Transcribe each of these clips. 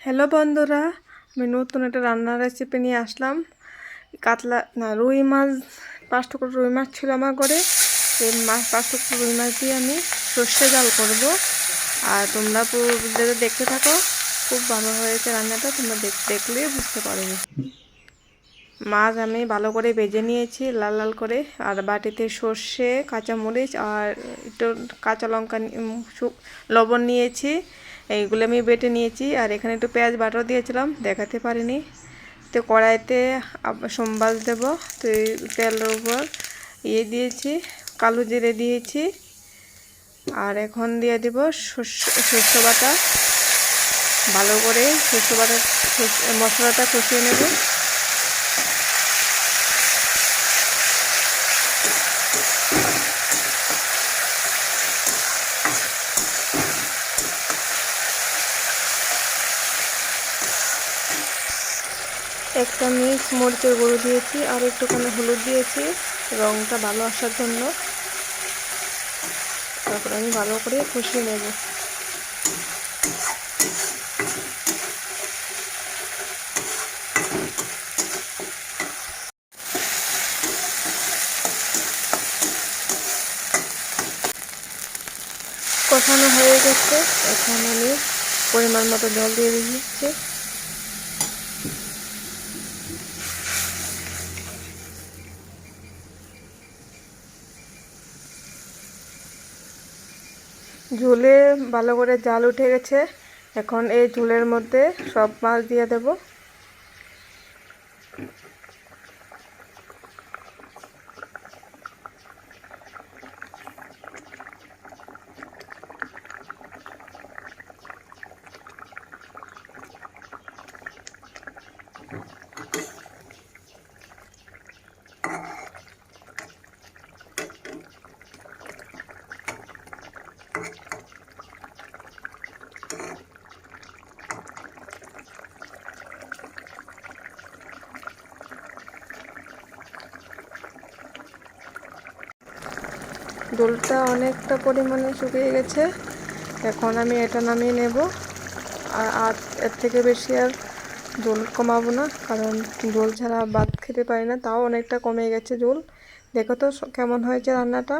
Hello বন্ধুরা, আমি নতুন একটা রান্নার রেসিপি নিয়ে আসলাম। রুই মাছ, 5 টুকরো রুই মাছ ছিল আমার ঘরে। এই 5 টুকরো রুই মাছ দিয়ে আমি সর্ষে জাল করব। আর তোমরা পুরো দেখতে থাকো, খুব ভালো হয়েছে রান্নাটা, তোমরা দেখলে বুঝতে পারবে। মাছ আমি ভালো করে ভেজে নিয়েছি লাল লাল করে, আর বাটিতে সর্ষে, কাঁচামরিচ আর একটু কাঁচা লঙ্কা, লবণ নিয়েছি। এইগুলো আমি বেটে নিয়েছি। আর এখানে একটু পেঁয়াজ বাটাও দিয়েছিলাম, দেখাতে পারিনি। তো কড়াইতে সম্বাস দেব। তো তেলের উপর দিয়েছি, কালো জিরে দিয়েছি। আর এখন দিয়ে দেব সর্ষে বাটা। ভালো করে সর্ষে বাটা মশলাটা কষিয়ে নেব। এক চামচ মরিচের গুঁড়ো দিয়েছি, আর একটুখানি হলুদ দিয়েছি রঙটা ভালো আসার জন্য। তারপর আমি ভালো করে কষিয়ে নেব। কষানো হয়ে গেছে, এখন আমি পরিমাণ মতো জল দিয়ে দিচ্ছি। ঝোলে ভালো করে জাল উঠে গেছে। এখন এই ঝোলের মধ্যে সব মাছ দিয়ে দেব। ঝোলটা অনেকটা পরিমাণে শুকিয়ে গেছে। এখন আমি এটা নামিয়ে নেব। আর এর থেকে বেশি আর ঝোল কমাবো না, কারণ ঝোল ছাড়া ভাত খেতে পারি না। তাও অনেকটা কমে গেছে ঝোল। দেখো তো কেমন হয়েছে রান্নাটা।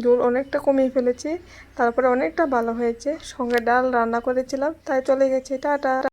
ঝোল অনেকটা কমিয়ে ফেলেছি, তারপরে অনেকটা ভালো হয়েছে। সঙ্গে ডাল রান্না করেছিলাম, তাই চলে গেছে। টাটা।